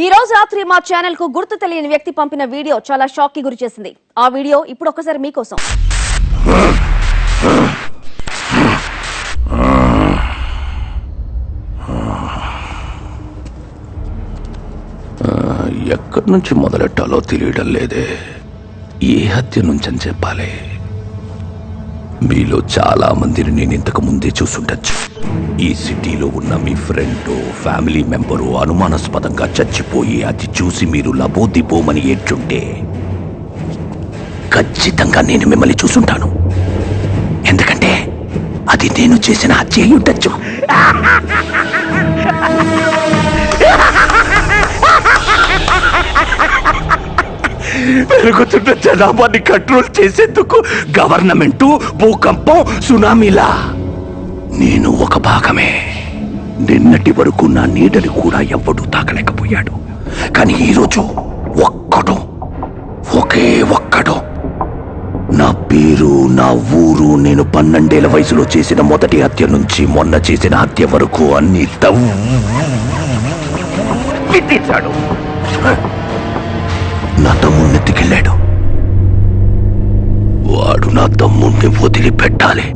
ఈ రోజు రాత్రి మా ఛానల్ కు గుర్తు తెలియని వ్యక్తి పంపిన వీడియో చాలా షాక్ కి గురి చేసింది. ఆ వీడియో ఇప్పుడు ఒకసారి మీకోసం. ఎక్కడి నుంచి మొదలెట్టాలో తెలియడం లేదే. ఏ హత్య నుంచని చెప్పాలి? మీలో చాలా మందిని నేను ఇంతకు ముందే చూసుండొచ్చు. ఈ సిటీలో ఉన్న మీ ఫ్రెండ్ ఫ్యామిలీ మెంబరు అనుమానాస్పదంగా చచ్చిపోయి అది చూసి మీరు లబోదిబోమని ఏడ్చుంటే ఖచ్చితంగా నేను మిమ్మల్ని చూసుంటాను. ఎందుకంటే అది నేను చేసిన హత్య అయి ఉండొచ్చు. పెరుగుతున్న జనాభాని కంట్రోల్ చేసేందుకు గవర్నమెంటు భూకంపం సునామీలా నేను ఒక భాగమే. నిన్నటి వరకు నా నీడని కూడా ఎవ్వడూ తాకలేకపోయాడు. కానీ ఈరోజు ఒకే ఒక్కడు నా పేరు, నా ఊరు, నేను 12 ఏళ్ల వయసులో చేసిన మొదటి హత్య నుంచి మొన్న చేసిన హత్య వరకు అన్ని తవ్వితీశాడు. నా తమ్ముణ్ణి ఎత్తుకెళ్ళాడు. వాడు నా తమ్ముణ్ణి వదిలిపెట్టాలి,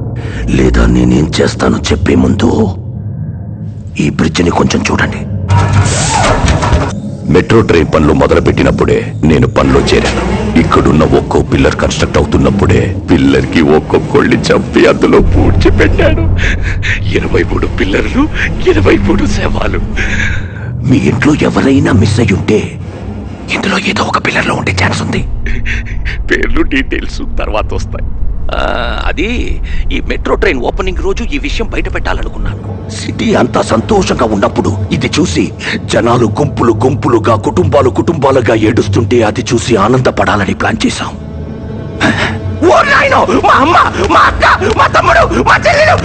లేదా నేనేం చేస్తానో చెప్పే ముందు ఈ బ్రిడ్జిని కొంచెం చూడండి. మెట్రో ట్రైన్ పనులు మొదలుపెట్టినప్పుడే నేను పనిలో చేరాను. ఇక్కడున్న ఒక్కో పిల్లర్ కన్స్ట్రక్ట్ అవుతున్నప్పుడే పిల్లర్కి ఒక్కొక్కళ్ళని చంపి అందులో పూడ్చిపెట్టాడు. 23 పిల్లర్లు, 23 శవాలు. మీ ఇంట్లో ఎవరైనా మిస్ అయ్యి ఉంటే ఇందులో ఏదో ఒక పిల్లర్లో ఉండే ఛాన్స్ ఉంది. పేర్లు డీటెయిల్స్ తర్వాత వస్తాయి. అది ఈ మెట్రో ట్రైన్ ఓపెనింగ్ రోజు ఈ విషయం బయట పెట్టాలనుకున్నాను. సిటీ అంతా సంతోషంగా ఉన్నప్పుడు ఇది చూసి జనాలు గుంపులు గుంపులుగా, కుటుంబాలుగా ఏడుస్తుంటే అది చూసి ఆనందపడాలని ప్లాన్ చేశాం. మా అమ్మ, మా అక్క, మా తమ్ముడు, మా చెల్లెలు,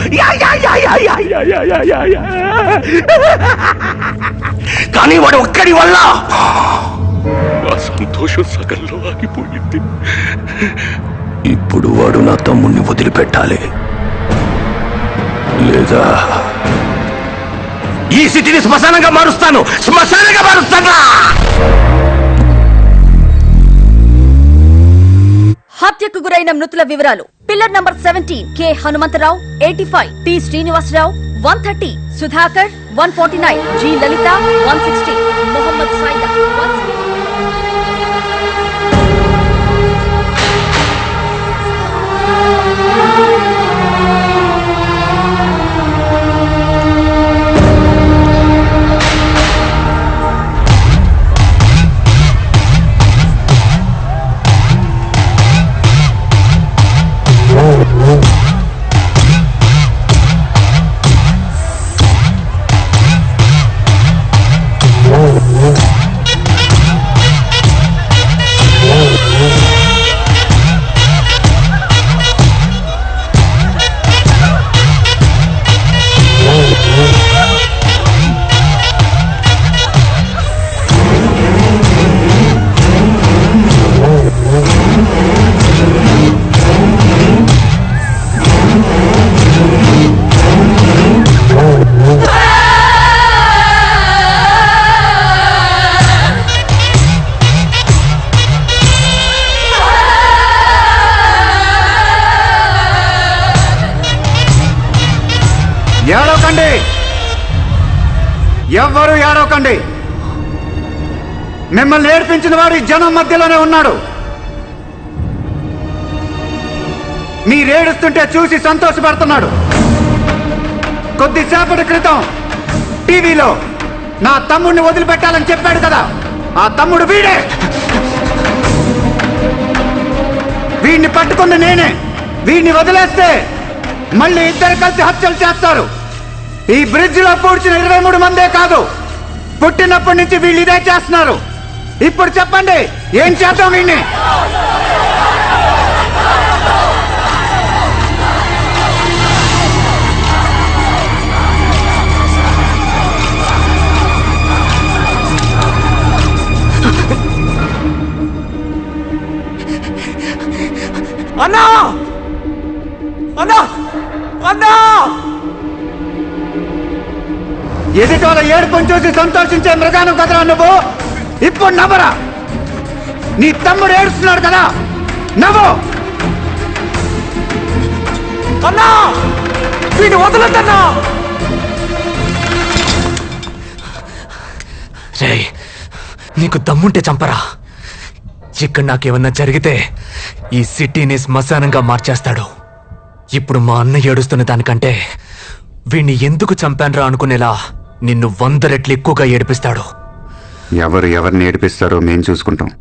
కానీ వాడు ఒక్కడి వల్ల ఆ సంతోషం సగంలో ఆగిపోయింది. ఇప్పుడు వాడు నా తమ్ముణ్ణి వదిలిపెట్టాలి, లేదా ఈ సిటీని శ్మశానంగా మారుస్తాను. హత్యకు గురైన మృతుల వివరాలు: pillar number 17 K Hanumantharao 85, T Srinivasarao 130, Sudhakar 149, G Lalitha 160, Mohammed Saida 160. ఏడవకండి, ఎవ్వరూ ఏడవకండి. మిమ్మల్ని ఏడ్పించిన వాడు ఈ జనం మధ్యలోనే ఉన్నాడు. మీరేడుస్తుంటే చూసి సంతోషపడుతున్నాడు. కొద్దిసేపటి క్రితం టీవీలో నా తమ్ముడిని వదిలిపెట్టాలని చెప్పాడు కదా, ఆ తమ్ముడు వీడే. వీడిని పట్టుకుంది నేనే. వీడిని వదిలేస్తే మళ్ళీ ఇద్దరు కలిసి హత్యలు చేస్తారు. ఈ బ్రిడ్జ్ లో పూడ్చిన 23 మందే కాదు, పుట్టినప్పటి నుంచి వీళ్ళు ఇదే చేస్తున్నారు. ఇప్పుడు చెప్పండి, ఏం చేద్దాం వీడిని? అన్నా అన్నా అన్నా! ఎదుటోళ్ళ ఏడుపుని చూసి సంతోషించే మృగాను కదరా నువ్వు. ఇప్పుడు నవ్వరా? నీ తమ్ముడు ఏడుస్తున్నాడు కదా, నవ్వు. అన్నా వీడిని వదలద్దన్నా. రేయ్, నీకు దమ్ముంటే చంపరా. ఇక్కడ నాకేమన్నా జరిగితే ఈ సిటీని శ్మశానంగా మార్చేస్తాడు. ఇప్పుడు మా అన్న ఏడుస్తున్న దానికంటే వీణ్ణి ఎందుకు చంపాన్రా అనుకునేలా నిన్ను 100 రెట్లు ఎక్కువగా ఏడిపిస్తాడు. ఎవరు ఎవరిని ఏడిపిస్తారో మేం చూసుకుంటాం.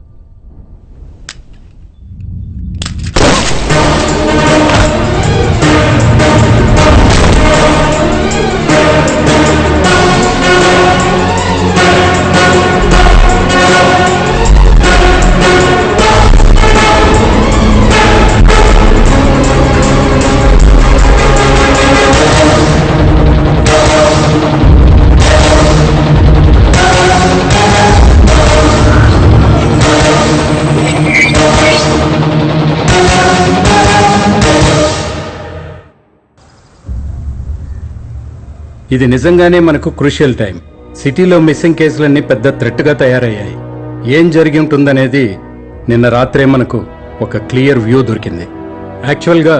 ఇది నిజంగానే మనకు క్రూషియల్ టైం. సిటీలో మిస్సింగ్ కేసులన్నీ పెద్ద థ్రెట్గా తయారయ్యాయి. ఏం జరిగి ఉంటుందనేది నిన్న రాత్రే మనకు ఒక క్లియర్ వ్యూ దొరికింది. యాక్చువల్గా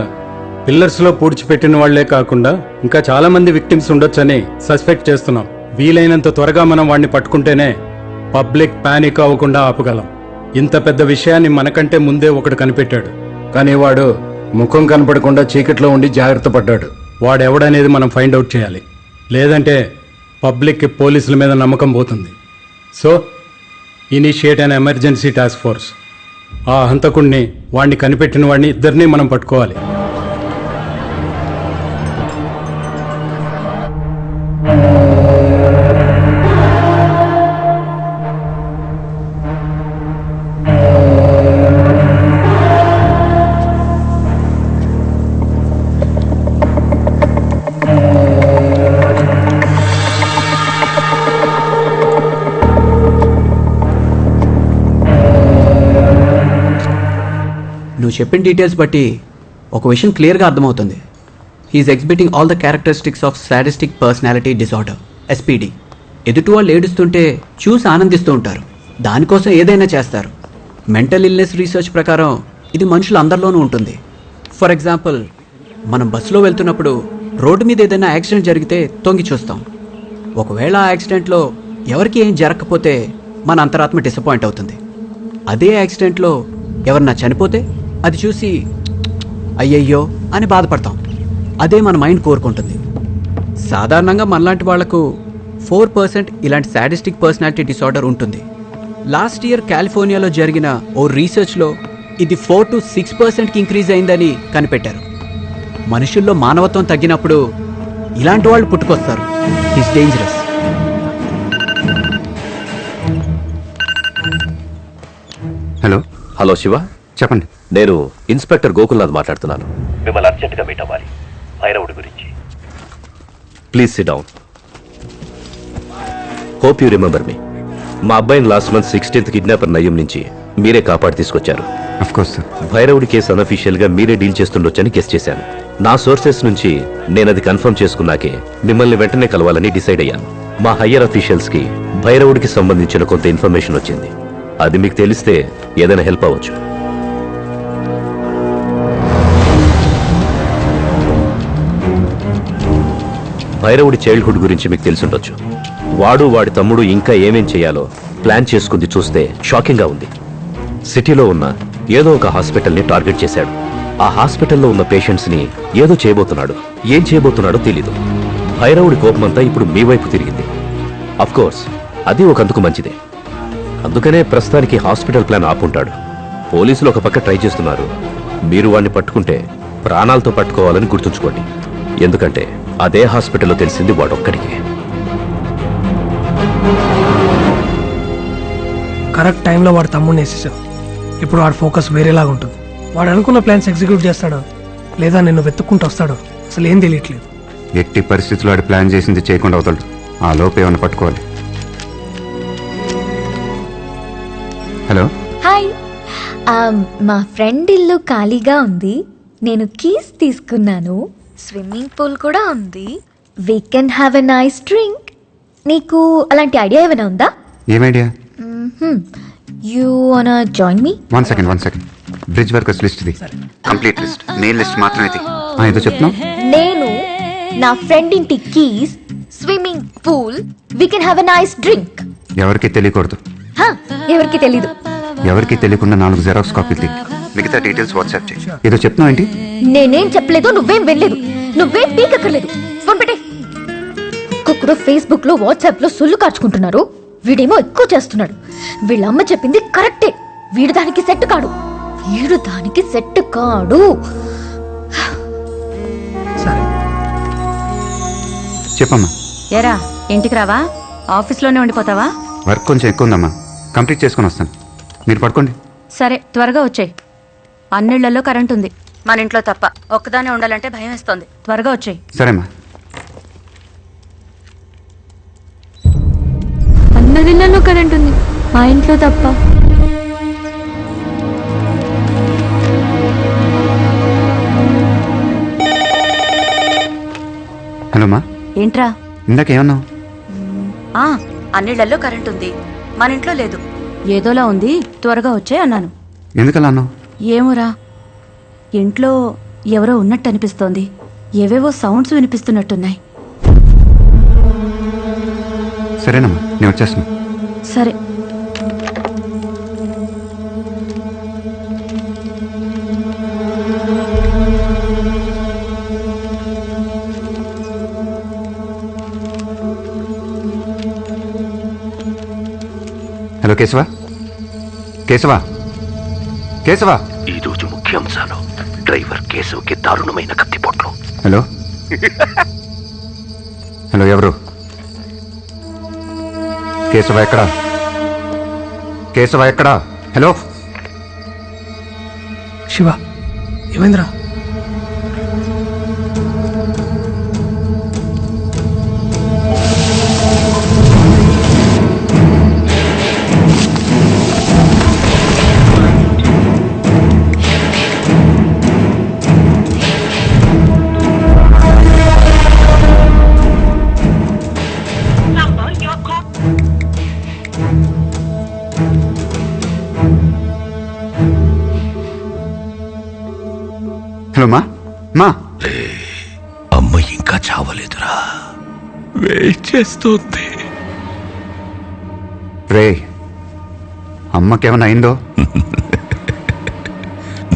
పిల్లర్స్లో పూడ్చిపెట్టిన వాళ్లే కాకుండా ఇంకా చాలా మంది విక్టిమ్స్ ఉండొచ్చని సస్పెక్ట్ చేస్తున్నాం. వీలైనంత త్వరగా మనం వాడిని పట్టుకుంటేనే పబ్లిక్ పానిక్ అవ్వకుండా ఆపగలం. ఇంత పెద్ద విషయాన్ని మనకంటే ముందే ఒకడు కనిపెట్టాడు, కానీ వాడు ముఖం కనపడకుండా చీకట్లో ఉండి జాగ్రత్త పడ్డాడు. వాడెవడనేది మనం ఫైండ్ అవుట్ చేయాలి, లేదంటే పబ్లిక్కి పోలీసుల మీద నమ్మకం పోతుంది. So initiate an emergency task force. ఆ హంతకుడిని, వాడిని కనిపెట్టిన వాడిని ఇద్దరినీ మనం పట్టుకోవాలి. నువ్వు చెప్పిన డీటెయిల్స్ బట్టి ఒక విషయం క్లియర్గా అర్థమవుతుంది. He's exhibiting all the characteristics of sadistic personality disorder, SPD. ఎదుటి వాళ్ళు ఏడుస్తుంటే చూసి ఆనందిస్తూ ఉంటారు, దానికోసం ఏదైనా చేస్తారు. మెంటల్ ఇల్నెస్ రీసెర్చ్ ప్రకారం ఇది మనుషులు అందరిలోనూ ఉంటుంది. ఫర్ ఎగ్జాంపుల్, మనం బస్సులో వెళ్తున్నప్పుడు రోడ్డు మీద ఏదైనా యాక్సిడెంట్ జరిగితే తొంగి చూస్తాం. ఒకవేళ ఆ యాక్సిడెంట్లో ఎవరికి ఏం జరగకపోతే మన అంతరాత్మ డిసప్పాయింట్ అవుతుంది. అదే యాక్సిడెంట్లో ఎవరన్నా చనిపోతే అది చూసి అయ్యయ్యో అని బాధపడతాం. అదే మన మైండ్ కోరుకుంటుంది. సాధారణంగా మనలాంటి వాళ్లకు 4% ఇలాంటి సాడిస్టిక్ పర్సనాలిటీ డిసార్డర్ ఉంటుంది. లాస్ట్ ఇయర్ కాలిఫోర్నియాలో జరిగిన ఓ రీసెర్చ్లో ఇది 4 to 6%కి ఇంక్రీజ్ అయిందని కనిపెట్టారు. మనుషుల్లో మానవత్వం తగ్గినప్పుడు ఇలాంటి వాళ్ళు పుట్టుకొస్తారు. It's dangerous. Hello hello Shiva, చెప్పండి. నేను ఇన్స్పెక్టర్ గోకుల్నాథ్ మాట్లాడుతున్నాను. మిమ్మల్ని అర్జెంటుగా మీట్ అవ్వాలి, భైరవుడి గురించి. Please SIT down. Hope you remember me. మా అబ్బాయిని లాస్ట్ మంత్ 16th కిడ్నాపర్ నయ్యం నుంచి మీరే కాపాడి తీసుకొచ్చారు. Of course sir. భైరవుడి కేసు అనఫీషియల్ గా మీరే డీల్ చేస్తుండొచ్చని గెస్ చేశాను. నా సోర్సెస్ నుంచి నేను అది కన్ఫర్మ్ చేసుకున్నాకే మిమ్మల్ని వెంటనే కలవాలని డిసైడ్ అయ్యాను. మా హయ్యర్ అఫీషియల్స్ కి భైరవుడికి సంబంధించిన కొంత ఇన్ఫర్మేషన్ వచ్చింది. అది మీకు తెలిస్తే ఏదైనా హెల్ప్ అవ్వచ్చు. భైరవుడి చైల్డ్హుడ్ గురించి మీకు తెలిసుండొచ్చు. వాడు వాడి తమ్ముడు ఇంకా ఏమేం చేయాలో ప్లాన్ చేసుకుంది చూస్తే షాకింగ్ గా ఉంది. సిటీలో ఉన్న ఏదో ఒక హాస్పిటల్ని టార్గెట్ చేశాడు. ఆ హాస్పిటల్లో ఉన్న పేషెంట్స్ ని ఏదో చేయబోతున్నాడు. ఏం చేయబోతున్నాడో తెలీదు. భైరవుడి కోపమంతా ఇప్పుడు మీ వైపు తిరిగింది. అఫ్ కోర్స్ అది ఒకందుకు మంచిదే. అందుకనే ప్రస్తుతానికి హాస్పిటల్ ప్లాన్ ఆపుంటాడు. పోలీసులు ఒక పక్క ట్రై చేస్తున్నారు. మీరు వాడిని పట్టుకుంటే ప్రాణాలతో పట్టుకోవాలని గుర్తుంచుకోండి. ఎందుకంటే అదే హాస్పిటల్లో తెలిసింది వాడొక్కడికే. కరెక్ట్ టైంలో వాడు తమ్ముడిని వేసేసావు. ఇప్పుడు వాడి ఫోకస్ వేరేలాగా ఉంటుంది. వాడు అనుకున్న ప్లాన్స్ ఎగ్జిక్యూట్ చేస్తాడో లేదా నిన్ను వెతుక్కుంటూ వస్తాడో అసలు ఏం తెలియట్లేదు. ఎట్టి పరిస్థితుల్లో వాడు ప్లాన్ చేసింది చేయకుండా అవుతాడు. ఆ లోపు ఏమైనా పట్టుకోవాలి. హలో. హాయ్, మా ఫ్రెండ్ ఇల్లు ఖాళీగా ఉంది. నేను కీస్ తీసుకున్నాను. స్విమ్మింగ్ పూల్ కూడా ఉంది. We can have a nice drink. నీకు అలాంటి ఐడియా ఏమైనా ఉందా? ఏం ఐడియా? యూ వానా join me? 1 second bridge workers list ఇది కంప్లీట్ లిస్ట్, మెయిన్ లిస్ట్ మాత్రమే ఇది. ఏదో చెప్తున్నావు? నేను నా ఫ్రెండ్ ఇంటి keys, swimming pool, we can have a nice drink. ఎవరికి తెలియకూడదు. ఎవరికి తెలీదు. ఎవరికి తెలియకుండా 4 జెరాక్స్ కాపీలు తీ. మిగతా డీటెయిల్స్ వాట్సాప్ చేయి. ఏదో చెప్తున్నావు ఏంటి? నేనేం చెప్పలేదు, నువ్వేం వెళ్ళలేదు, నువ్వేం పీకక్కర్లేదు. ఫోన్ పెట్టే. ఒక్కొక్కడు ఫేస్బుక్ లో వాట్సాప్ లో సొల్లు కార్చుకుంటున్నారు. వీడేమో ఎక్కువ చేస్తున్నాడు. వీళ్ళమ్మ చెప్పింది కరెక్టే. వీడు దానికి సెట్ కాడు. సరే చెప్పమ్మా. ఏరా ఇంటికి రావా? ఆఫీస్లోనే ఉండిపోతావా? వర్క్ కొంచెం ఎక్కువ ఉందమ్మా, కంప్లీట్ చేసుకొని వస్తాను. మీరు పడుకోండి. సరే త్వరగా వచ్చేయ్. అన్నిళ్లలో కరెంట్ ఉంది, మన ఇంట్లో తప్ప. ఒక్కదానే ఉండాలంటే భయం వేస్తోంది. త్వరగా వచ్చేయ్. సరేమ్మా. అన్నదిళ్ళలో కరెంట్ ఉంది, మా ఇంట్లో తప్ప. హలో మా. ఏంట్రా? ఇందాకేమన్నావు? అన్నిళ్లలో కరెంట్ ఉంది, మన ఇంట్లో లేదు. ఏదోలా ఉంది, త్వరగా వచ్చే అన్నాను. ఎందుకలా అన్నావు? ఏమోరా, ఇంట్లో ఎవరో ఉన్నట్టు అనిపిస్తోంది. ఏవేవో సౌండ్స్ వినిపిస్తున్నట్టున్నాయి. సరేనమ్మా, నేను వచ్చేస్తున్నా. సరే. హలో కేశవా. కేశవా కేశవా. ఈ రోజు ముఖ్యాంశాలు: డ్రైవర్ కేశవ్కి దారుణమైన కత్తిపోట్లు. హలో హలో, ఎవరు? కేశవ ఎక్కడా? కేశవ ఎక్కడా? హలో శివ, ఏమైందిరా? హలో మా. మా అమ్మ ఇంకా చావలేదురా, వెయిట్ చేస్తోంది. రే, అమ్మకేమైనా అయిందో?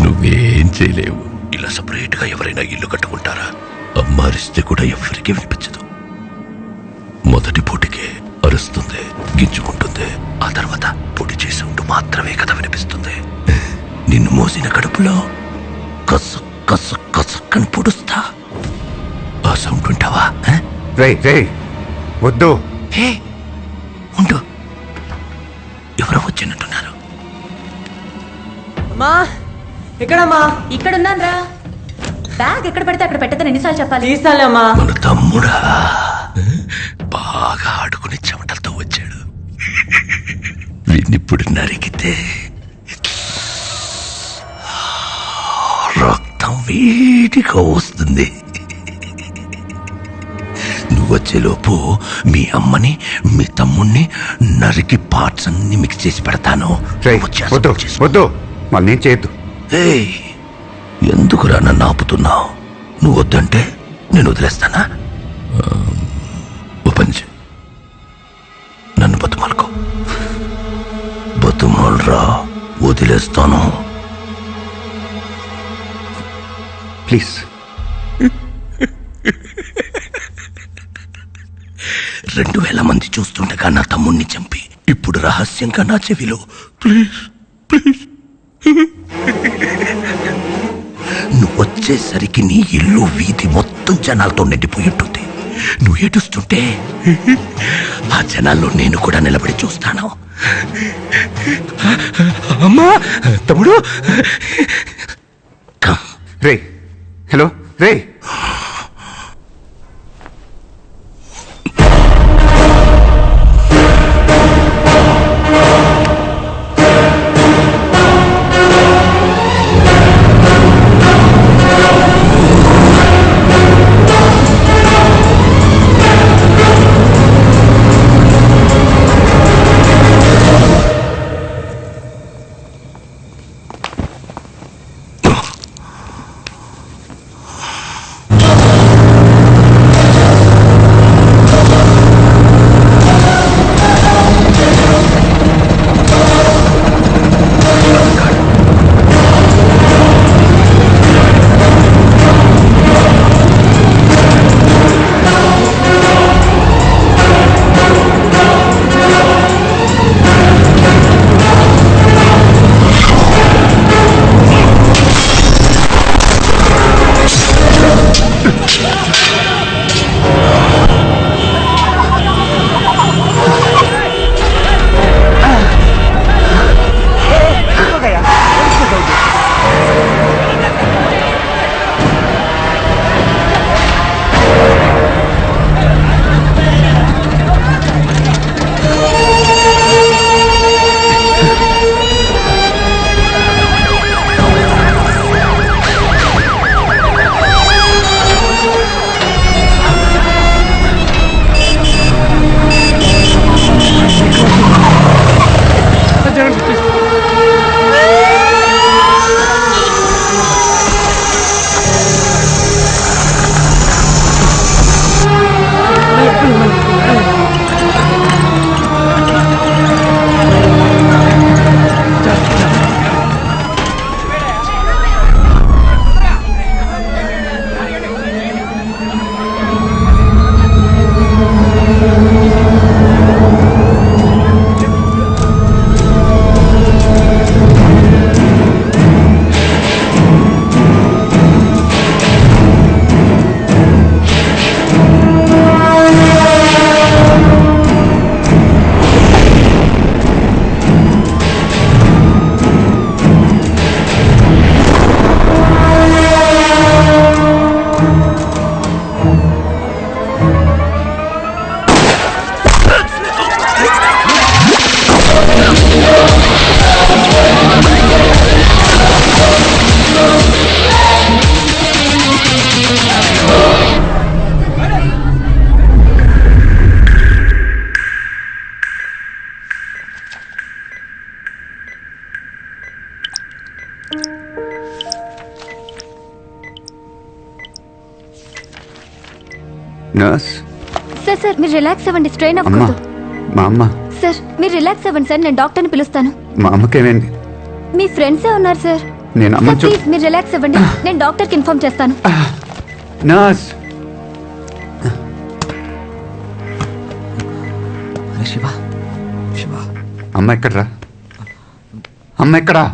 నువ్వేం చేయలేవు. ఇలా సపరేట్ గా ఎవరైనా ఇల్లు కట్టుకుంటారా? అమ్మ అరిస్తే కూడా ఎవరికి వినిపించదు. మొదటి పూటికే అరుస్తుంది, గింజుకుంటుంది. ఆ తర్వాత పొడి చేసి ఉంటూ మాత్రమే కదా వినిపిస్తుంది. నిన్ను మోసిన కడుపులో కసు కసు కసుక్కని పొడుస్తా. ఆ సౌండ్ వింటావా? రే రే, వద్దు. హే ఉండు, ఎవరో వచ్చినట్టున్నారు. అమ్మా, ఎక్కడమ్మా? ఇక్కడున్నాను రా. బ్యాగ్ ఎక్కడ పెడితే అక్కడ పెట్టదని ఎన్నిసార్లు చెప్పాలి? తీసాలేమ్మా. మన తమ్ముడా బాగా ఆడుకుని చెమటలతో వచ్చాడు. వీడినిప్పుడు నరికితే రక్తం వేడిగా వస్తుంది. నువ్వొచ్చేలోపు మీ అమ్మని మీ తమ్ముణ్ణి నరికి పార్ట్స్ అన్ని మిక్స్ చేసి పెడతాను. వద్దు వద్దు, మళ్ళీ నేను చేయొద్దు. ఎందుకురా నన్ను ఆపుతున్నావు? నువ్వు వద్దంటే నేను వదిలేస్తానా? ఓ పని చెయ్, నన్ను బతుమాలుకో. బతుమాలరా, వదిలేస్తాను. ప్లీజ్. 2000 మంది చూస్తుండగా నా తమ్ముణ్ణి చంపి ఇప్పుడు రహస్యంగా నా చెవిలో ప్లీజ్ ప్లీజ్. నువ్వు వచ్చేసరికి నీ ఇల్లు వీధి మొత్తం జనాలతో నిండిపోయి ఉంటుంది. నువ్వు ఏడుస్తుంటే ఆ జనాల్లో నేను కూడా నిలబడి చూస్తాను. అమ్మా, తమ్ముడు. రే, హలో రే. నర్స్, సార్ సార్ మీరు రిలాక్స్ అవ్వండి, స్ట్రెయిన్ అమ్మా, అవ్వకూడదు. మా అమ్మ, సార్ మీరు రిలాక్స్ అవ్వండి సార్, నేను డాక్టర్ని పిలుస్తాను. మా అమ్మకేమైంది? మీ ఫ్రెండ్సే ఉన్నారు సార్. నేను సార్ అమ్మని ప్లీజ్ మీరు రిలాక్స్ అవ్వండి, నేను డాక్టర్కి ఇన్ఫార్మ్ చేస్తాను. నర్స్, అరే శివ, శివ, అమ్మ ఎక్కడ్రా? అమ్మ ఎక్కడా?